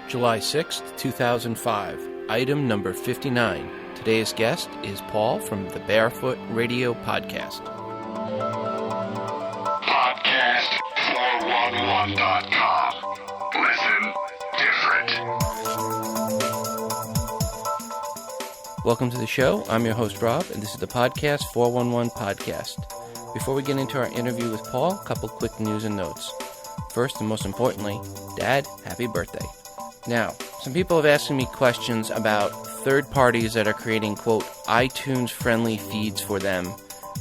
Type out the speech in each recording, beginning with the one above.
July 6th, 2005, item number 59. Today's guest is Paul from the Barefoot Radio Podcast. Podcast411.com. Listen different. Welcome to the show. I'm your host, Rob, and this is the Podcast 411 Podcast. Before we get into our interview with Paul, a couple quick news and notes. First and most importantly, Dad, happy birthday. Now, some people have asked me questions about third parties that are creating, quote, iTunes-friendly feeds for them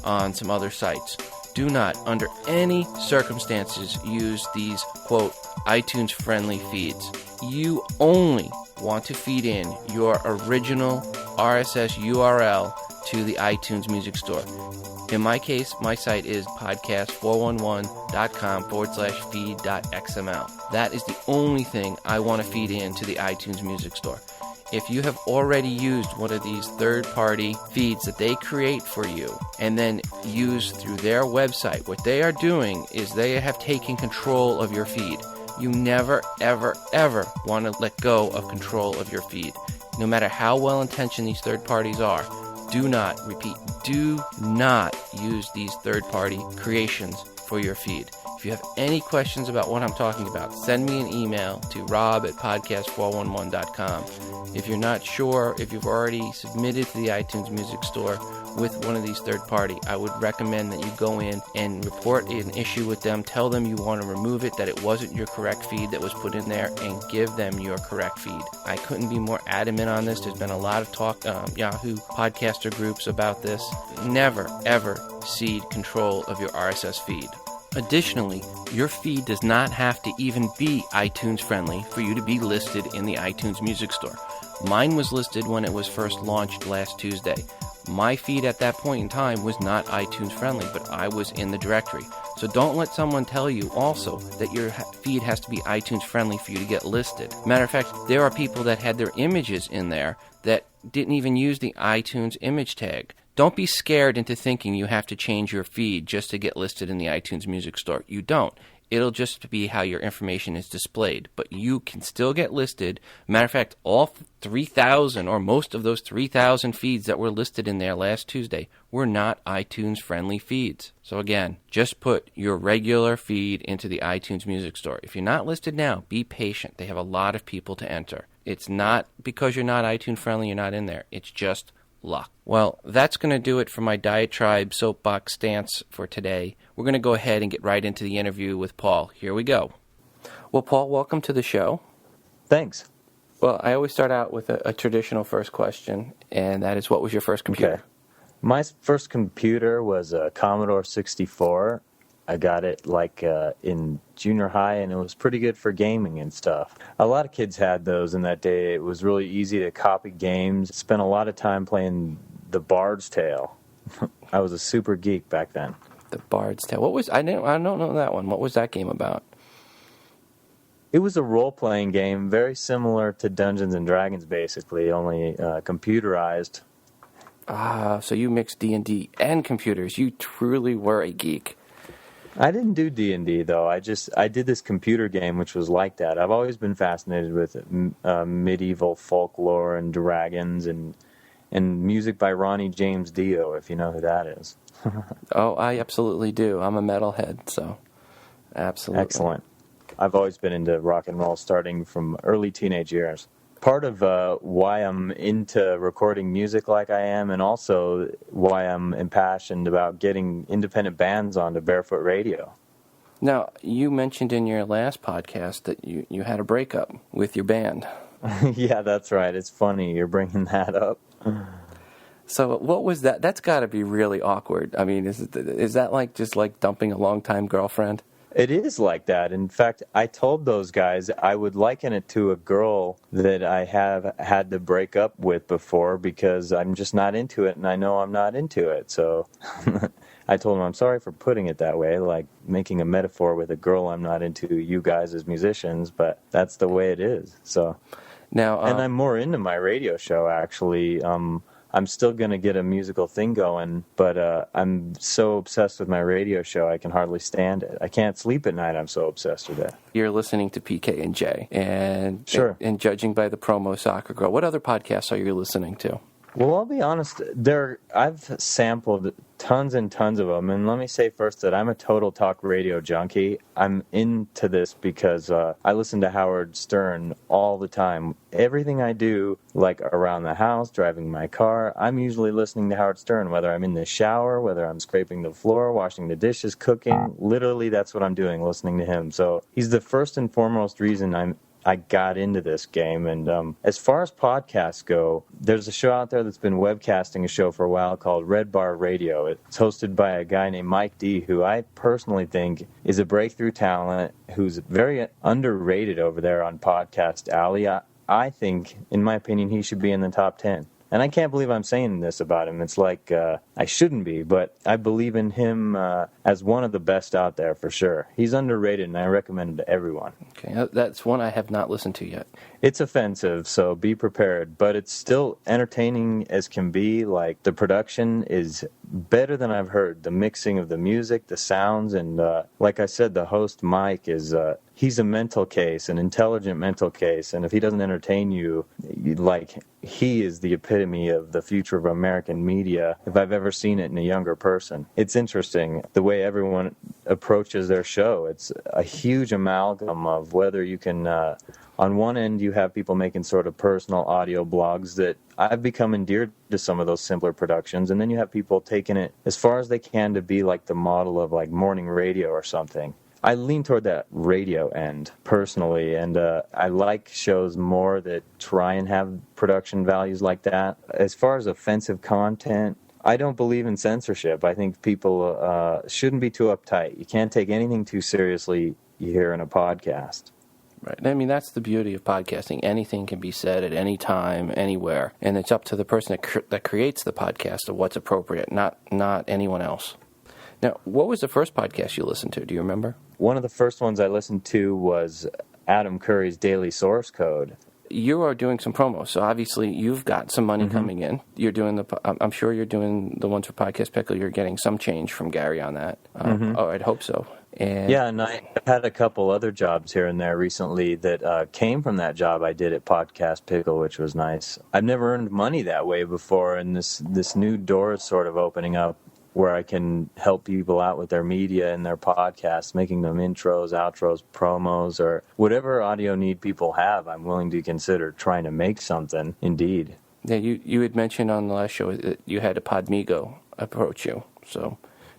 on some other sites. Do not, under any circumstances, use these, quote, iTunes-friendly feeds. You only want to feed in your original RSS URL to the iTunes Music Store. In my case, my site is podcast411.com/feed.xml. That is the only thing I want to feed in to the iTunes Music Store. If you have already used one of these third-party feeds that they create for you and then use through their website, what they are doing is they have taken control of your feed. You never, ever, ever want to let go of control of your feed. No matter how well-intentioned these third parties are, do not use these third-party creations for your feed. If you have any questions about what I'm talking about, send me an email to rob@podcast411.com. If you're not sure if you've already submitted to the iTunes Music Store with one of these third-party, I would recommend that you go in and report an issue with them, tell them you want to remove it, that it wasn't your correct feed that was put in there, and give them your correct feed. I couldn't be more adamant on this. There's been a lot of talk, Yahoo podcaster groups about this. Never, ever cede control of your RSS feed. Additionally, your feed does not have to even be iTunes friendly for you to be listed in the iTunes Music Store. Mine was listed when it was first launched last Tuesday. My feed at that point in time was not iTunes friendly, but I was in the directory. So don't let someone tell you also that your feed has to be iTunes friendly for you to get listed. Matter of fact, there are people that had their images in there that didn't even use the iTunes image tag. Don't be scared into thinking you have to change your feed just to get listed in the iTunes Music Store. You don't. It'll just be how your information is displayed. But you can still get listed. Matter of fact, all 3,000 or most of those 3,000 feeds that were listed in there last Tuesday were not iTunes-friendly feeds. So again, just put your regular feed into the iTunes Music Store. If you're not listed now, be patient. They have a lot of people to enter. It's not because you're not iTunes-friendly, you're not in there. It's just luck. Well, that's going to do it for my diatribe soapbox stance for today. We're going to go ahead and get right into the interview with Paul. Here we go. Well, Paul, welcome to the show. Thanks. Well, I always start out with a traditional first question, and that is, what was your first computer? Okay. My first computer was a Commodore 64. I got it in junior high, and it was pretty good for gaming and stuff. A lot of kids had those in that day. It was really easy to copy games. Spent a lot of time playing The Bard's Tale. I was a super geek back then. The Bard's Tale. What was I don't know that one. What was that game about? It was a role-playing game, very similar to Dungeons and Dragons, basically, only computerized. So you mixed D&D and computers. You truly were a geek. I didn't do D&D, though. I did this computer game, which was like that. I've always been fascinated with medieval folklore and dragons and music by Ronnie James Dio, if you know who that is. Oh, I absolutely do. I'm a metalhead, so absolutely. Excellent. I've always been into rock and roll, starting from early teenage years. Part of why I'm into recording music like I am, and also why I'm impassioned about getting independent bands onto Barefoot Radio. Now, you mentioned in your last podcast that you had a breakup with your band. Yeah, that's right. It's funny you're bringing that up. So what was that? That's got to be really awkward. I mean, is that just like dumping a longtime girlfriend? It is like that. In fact, I told those guys I would liken it to a girl that I have had to break up with before because I'm just not into it, and I know I'm not into it. So I told them I'm sorry for putting it that way, like making a metaphor with a girl I'm not into, you guys as musicians, but that's the way it is. So now, and I'm more into my radio show, actually. I'm still going to get a musical thing going, but I'm so obsessed with my radio show, I can hardly stand it. I can't sleep at night, I'm so obsessed with it. You're listening to PK and J, and Sure. and judging by the promo Soccer Girl, what other podcasts are you listening to? Well, I'll be honest, I've sampled tons and tons of them, and let me say first that I'm a total talk radio junkie. I'm into this because I listen to Howard Stern all the time. Everything I do, like around the house, driving my car, I'm usually listening to Howard Stern, whether I'm in the shower, whether I'm scraping the floor, washing the dishes, cooking. Literally, that's what I'm doing, listening to him. So he's the first and foremost reason I got into this game. And as far as podcasts go, there's a show out there that's been webcasting a show for a while called Red Bar Radio. It's hosted by a guy named Mike D, who I personally think is a breakthrough talent, who's very underrated over there on Podcast Alley. I think, in my opinion, he should be in the top 10. And I can't believe I'm saying this about him. It's like I shouldn't be, but I believe in him as one of the best out there for sure. He's underrated, and I recommend it to everyone. Okay, that's one I have not listened to yet. It's offensive, so be prepared, but it's still entertaining as can be. Like, the production is better than I've heard. The mixing of the music, the sounds, and like I said, the host, Mike, he's a mental case, an intelligent mental case, and if he doesn't entertain you, he is the epitome of the future of American media, if I've ever seen it in a younger person. It's interesting, the way everyone approaches their show. It's a huge amalgam of whether you can, on one end, you have people making sort of personal audio blogs that I've become endeared to some of those simpler productions, and then you have people taking it as far as they can to be like the model of like morning radio or something. I lean toward that radio end, personally, and I like shows more that try and have production values like that. As far as offensive content, I don't believe in censorship. I think people shouldn't be too uptight. You can't take anything too seriously here in a podcast. Right. I mean, that's the beauty of podcasting. Anything can be said at any time, anywhere, and it's up to the person that creates the podcast of what's appropriate, not anyone else. Now, what was the first podcast you listened to? Do you remember? One of the first ones I listened to was Adam Curry's Daily Source Code. You are doing some promos, so obviously you've got some money coming in. You're doing I'm sure you're doing the ones for Podcast Pickle. You're getting some change from Gary on that. Oh, I'd hope so. And I've had a couple other jobs here and there recently that came from that job I did at Podcast Pickle, which was nice. I've never earned money that way before, and this new door is sort of opening up, where I can help people out with their media and their podcasts, making them intros, outros, promos, or whatever audio need people have. I'm willing to consider trying to make something, indeed. Yeah, you had mentioned on the last show that you had a Podmigo approach you, so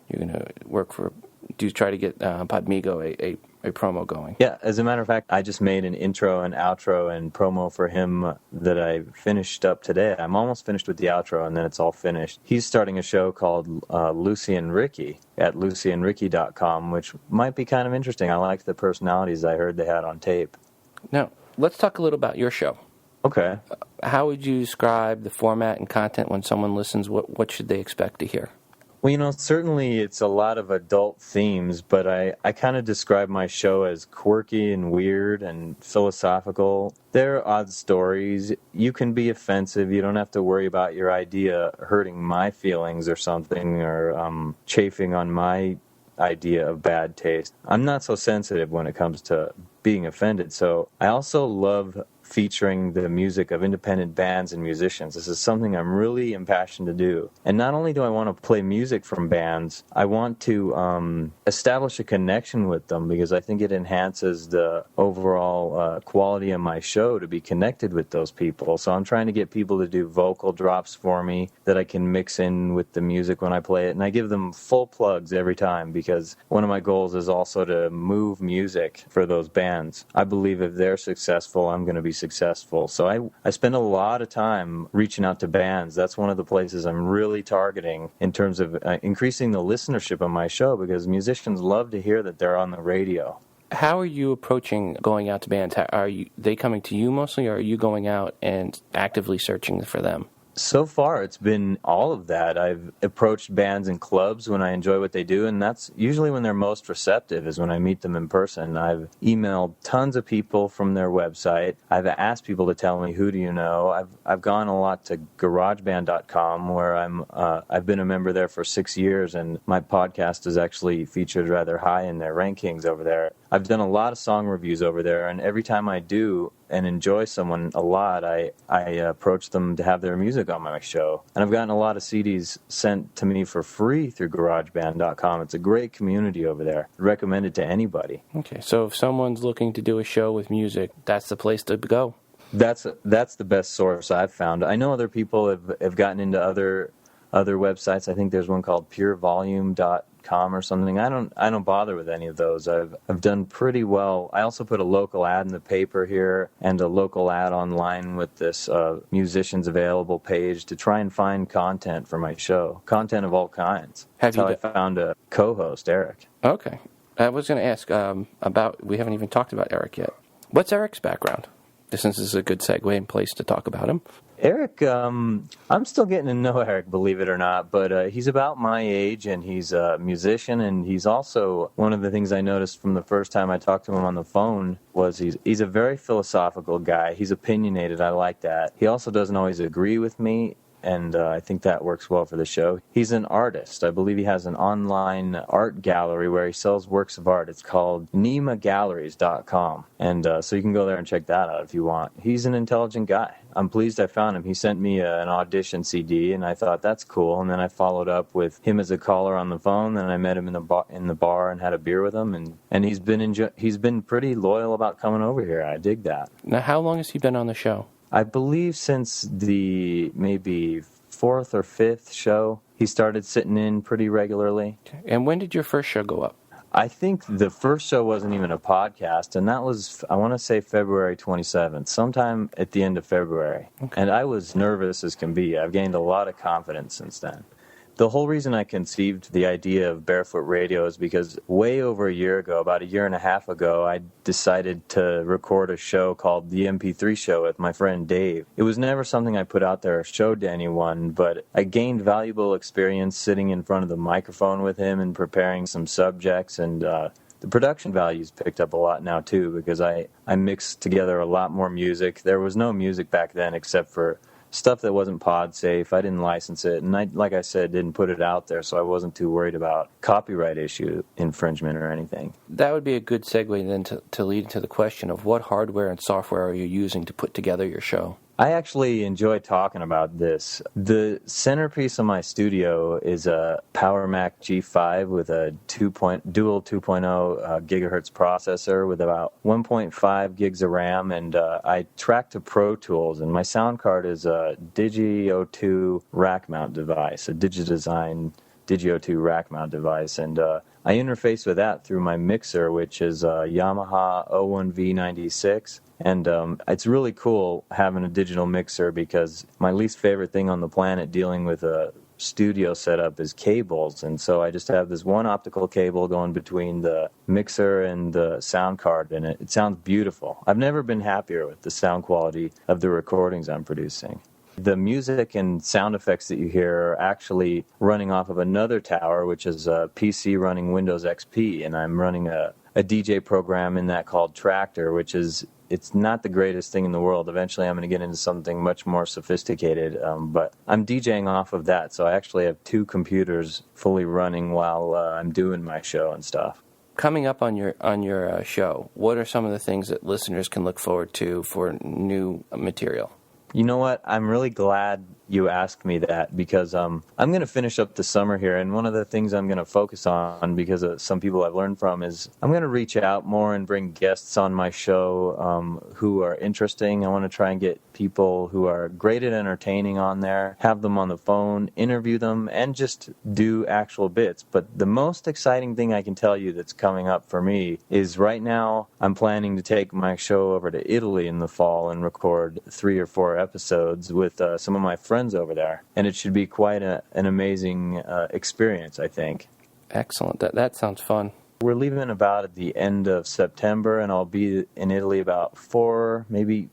you're going to try to get Podmigo a promo going. Yeah, as a matter of fact, I just made an intro and outro and promo for him that I finished up today. I'm almost finished with the outro, and then it's all finished. He's starting a show called Lucy and Ricky at lucyandricky.com, which might be kind of interesting. I liked the personalities I heard they had on tape. Now, let's talk a little about your show. Okay. How would you describe the format and content when someone listens? What should they expect to hear? Well, certainly it's a lot of adult themes, but I kind of describe my show as quirky and weird and philosophical. There are odd stories. You can be offensive. You don't have to worry about your idea hurting my feelings or something, or chafing on my idea of bad taste. I'm not so sensitive when it comes to being offended, so I also love featuring the music of independent bands and musicians. This is something I'm really impassioned to do. And not only do I want to play music from bands, I want to establish a connection with them, because I think it enhances the overall quality of my show to be connected with those people. So I'm trying to get people to do vocal drops for me that I can mix in with the music when I play it. And I give them full plugs every time, because one of my goals is also to move music for those bands. I believe if they're successful, I'm going to be successful. So I spend a lot of time reaching out to bands. That's one of the places I'm really targeting in terms of increasing the listenership of my show, because musicians love to hear that they're on the radio. How are you approaching going out to bands? Are they coming to you mostly, or are you going out and actively searching for them? So far, it's been all of that. I've approached bands in clubs when I enjoy what they do, and that's usually when they're most receptive, is when I meet them in person. I've emailed tons of people from their website. I've asked people to tell me, who do you know? I've gone a lot to GarageBand.com, where I've been a member there for 6 years, and my podcast is actually featured rather high in their rankings over there. I've done a lot of song reviews over there, and every time I do and enjoy someone a lot, I approach them to have their music on my show. And I've gotten a lot of CDs sent to me for free through GarageBand.com. It's a great community over there. I recommend it to anybody. Okay, so if someone's looking to do a show with music, that's the place to go. That's the best source I've found. I know other people have gotten into other websites. I think there's one called purevolume.com or something. I don't bother with any of those. I've done pretty well. I also put a local ad in the paper here and a local ad online with this musicians available page to try and find content for my show. Content of all kinds. That's how I found a co-host, Eric. Okay. I was going to ask we haven't even talked about Eric yet. What's Eric's background? Since this is a good segue and place to talk about him. Eric, I'm still getting to know Eric, believe it or not, but he's about my age, and he's a musician, and he's also, one of the things I noticed from the first time I talked to him on the phone was he's a very philosophical guy. He's opinionated. I like that. He also doesn't always agree with me, and I think that works well for the show. He's an artist. I believe he has an online art gallery where he sells works of art. It's called NemaGalleries.com, and so you can go there and check that out if you want. He's an intelligent guy. I'm pleased I found him. He sent me an audition CD, and I thought, that's cool. And then I followed up with him as a caller on the phone. Then I met him in the bar and had a beer with him. And he's been pretty loyal about coming over here. I dig that. Now, how long has he been on the show? I believe since the maybe 4th or 5th show, he started sitting in pretty regularly. Okay. And when did your first show go up? I think the first show wasn't even a podcast, and that was, I want to say, February 27th, sometime at the end of February. Okay. And I was nervous as can be. I've gained a lot of confidence since then. The whole reason I conceived the idea of Barefoot Radio is because way over a year ago, about a year and a half ago, I decided to record a show called The MP3 Show with my friend Dave. It was never something I put out there or showed to anyone, but I gained valuable experience sitting in front of the microphone with him and preparing some subjects, and the production values picked up a lot now too, because I mixed together a lot more music. There was no music back then except for stuff that wasn't pod safe. I didn't license it, and I, like I said, didn't put it out there, so I wasn't too worried about copyright issue infringement or anything. That would be a good segue then to lead into the question of what hardware and software are you using to put together your show? I actually enjoy talking about this. The centerpiece of my studio is a Power Mac G5 with a dual 2.0 gigahertz processor with about 1.5 gigs of RAM, and I track to Pro Tools, and my sound card is a Digi-O2 rack mount device, a Digidesign Digi-O2 rack mount device, and I interface with that through my mixer, which is a Yamaha 01V96. And it's really cool having a digital mixer, because my least favorite thing on the planet dealing with a studio setup is cables. And so I just have this one optical cable going between the mixer and the sound card, and it sounds beautiful. I've never been happier with the sound quality of the recordings I'm producing. The music and sound effects that you hear are actually running off of another tower, which is a PC running Windows XP, and I'm running a DJ program in that called Tractor, which is, it's not the greatest thing in the world. Eventually I'm going to get into something much more sophisticated, but I'm DJing off of that, so I actually have 2 computers fully running while I'm doing my show and stuff. Coming up on your show, what are some of the things that listeners can look forward to for new material? You know what? I'm really glad you asked me that, because I'm going to finish up the summer here, and one of the things I'm going to focus on, because some people I've learned from, is I'm going to reach out more and bring guests on my show who are interesting. I want to try and get people who are great at entertaining on there, have them on the phone, interview them, and just do actual bits. But the most exciting thing I can tell you that's coming up for me is right now I'm planning to take my show over to Italy in the fall and record 3 or 4 episodes with some of my friends over there, and it should be quite an amazing experience, I think. Excellent. That sounds fun. We're leaving about at the end of September, and I'll be in Italy about 4, maybe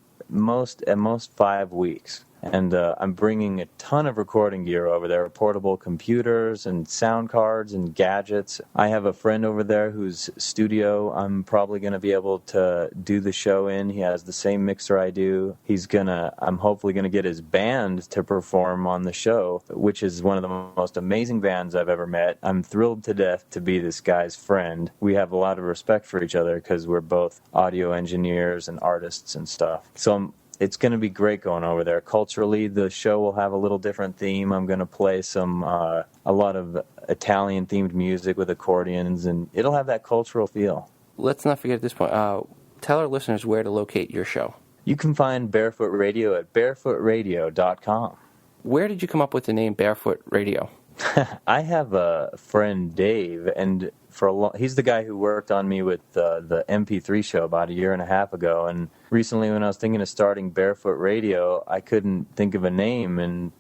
at most 5 weeks. And I'm bringing a ton of recording gear over there, portable computers and sound cards and gadgets. I have a friend over there whose studio I'm probably going to be able to do the show in. He has the same mixer I do. I'm hopefully going to get his band to perform on the show, which is one of the most amazing bands I've ever met. I'm thrilled to death to be this guy's friend. We have a lot of respect for each other because we're both audio engineers and artists and stuff. So it's going to be great going over there. Culturally, the show will have a little different theme. I'm going to play a lot of Italian-themed music with accordions, and it'll have that cultural feel. Let's not forget at this point, tell our listeners where to locate your show. You can find Barefoot Radio at barefootradio.com. Where did you come up with the name Barefoot Radio? I have a friend, Dave, and he's the guy who worked on me with the MP3 show about 1.5 years ago. And recently, when I was thinking of starting Barefoot Radio, I couldn't think of a name. And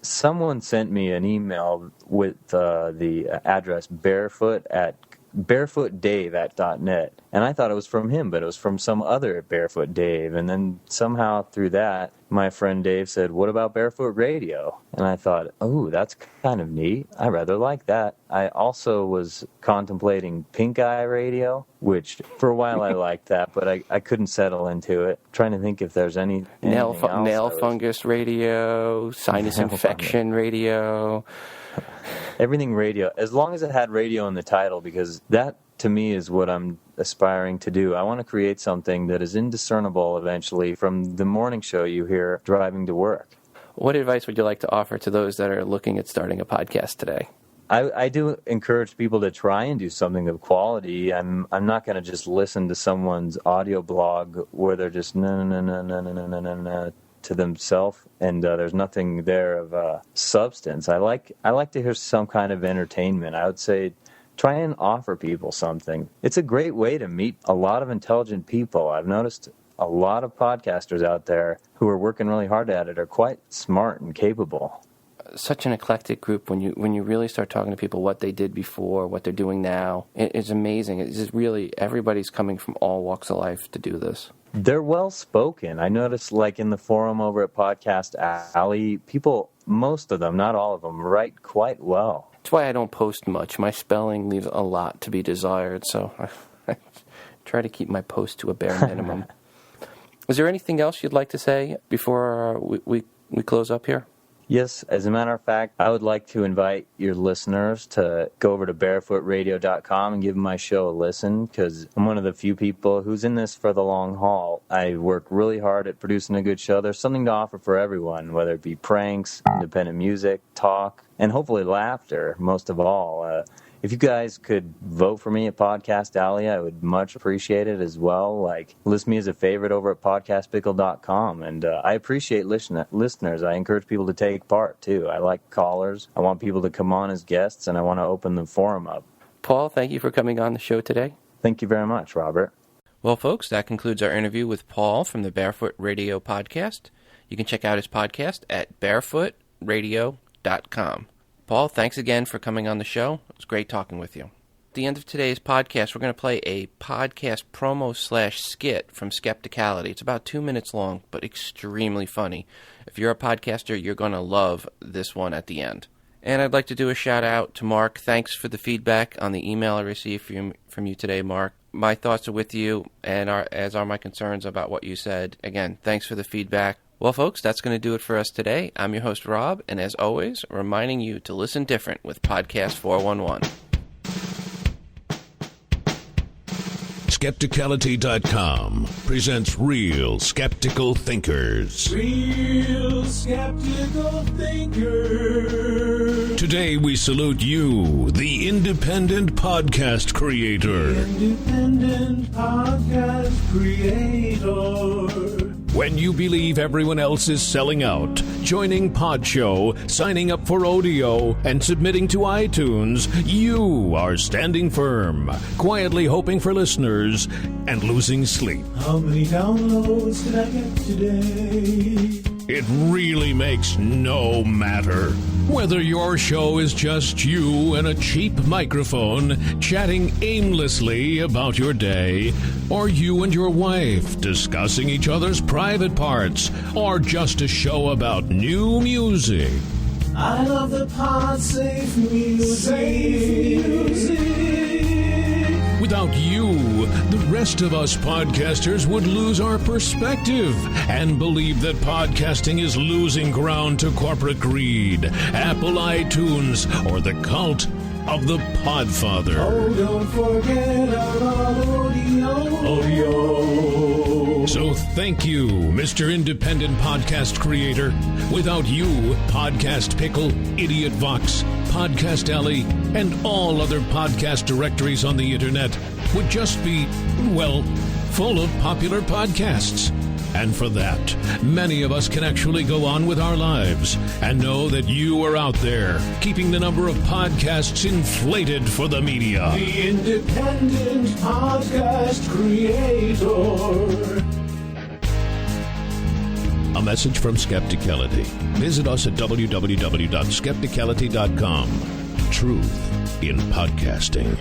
someone sent me an email with the address barefootdave@.net. And I thought it was from him, but it was from some other Barefoot Dave. And then somehow through that, my friend Dave said, "What about Barefoot Radio?" And I thought, oh, that's kind of neat. I rather like that. I also was contemplating Pink Eye Radio, which for a while I liked that, but I couldn't settle into it. I'm trying to think if there's any nail fungus radio, sinus infection radio. Everything radio, as long as it had radio in the title, because that, to me, is what I'm aspiring to do. I want to create something that is indiscernible eventually from the morning show you hear driving to work. What advice would you like to offer to those that are looking at starting a podcast today? I do encourage people to try and do something of quality. I'm not going to just listen to someone's audio blog where they're just no to themselves, and there's nothing there of substance. I like to hear some kind of entertainment. I would say try and offer people something. It's a great way to meet a lot of intelligent people. I've noticed a lot of podcasters out there who are working really hard at it are quite smart and capable. Such an eclectic group. When you really start talking to people, what they did before, what they're doing now, it's amazing. It's just really, everybody's coming from all walks of life to do this. They're well-spoken. I noticed, like, in the forum over at Podcast Alley, people, most of them, not all of them, write quite well. That's why I don't post much. My spelling leaves a lot to be desired, so I try to keep my post to a bare minimum. Is there anything else you'd like to say before we close up here? Yes, as a matter of fact, I would like to invite your listeners to go over to barefootradio.com and give my show a listen, because I'm one of the few people who's in this for the long haul. I work really hard at producing a good show. There's something to offer for everyone, whether it be pranks, independent music, talk, and hopefully laughter, most of all. If you guys could vote for me at Podcast Alley, I would much appreciate it as well. Like, list me as a favorite over at podcastpickle.com. And I appreciate listeners. I encourage people to take part, too. I like callers. I want people to come on as guests, and I want to open the forum up. Paul, thank you for coming on the show today. Thank you very much, Robert. Well, folks, that concludes our interview with Paul from the Barefoot Radio podcast. You can check out his podcast at barefootradio.com. Paul, thanks again for coming on the show. It was great talking with you. At the end of today's podcast, we're going to play a podcast promo/skit from Skepticality. It's about 2 minutes long, but extremely funny. If you're a podcaster, you're going to love this one at the end. And I'd like to do a shout-out to Mark. Thanks for the feedback on the email I received from you today, Mark. My thoughts are with you, and as are my concerns about what you said. Again, thanks for the feedback. Well, folks, that's going to do it for us today. I'm your host, Rob, and as always, reminding you to listen different with Podcast 411. Skepticality.com presents Real Skeptical Thinkers. Real Skeptical Thinkers. Today we salute you, the independent podcast creator. Independent podcast creator. When you believe everyone else is selling out, joining Podshow, signing up for Odeo, and submitting to iTunes, you are standing firm, quietly hoping for listeners, and losing sleep. How many downloads did I get today? It really makes no matter. Whether your show is just you and a cheap microphone chatting aimlessly about your day, or you and your wife discussing each other's private parts, or just a show about new music. I love the pod-safe music. Without you, the rest of us podcasters would lose our perspective and believe that podcasting is losing ground to corporate greed, Apple iTunes, or the cult of the Podfather. Oh, don't forget about audio. So thank you, Mr. Independent Podcast Creator. Without you, Podcast Pickle, Idiot Vox, Podcast Alley, and all other podcast directories on the internet would just be, well, full of popular podcasts. And for that, many of us can actually go on with our lives and know that you are out there keeping the number of podcasts inflated for the media. The Independent Podcast Creator. A message from Skepticality. Visit us at www.skepticality.com. Truth in podcasting.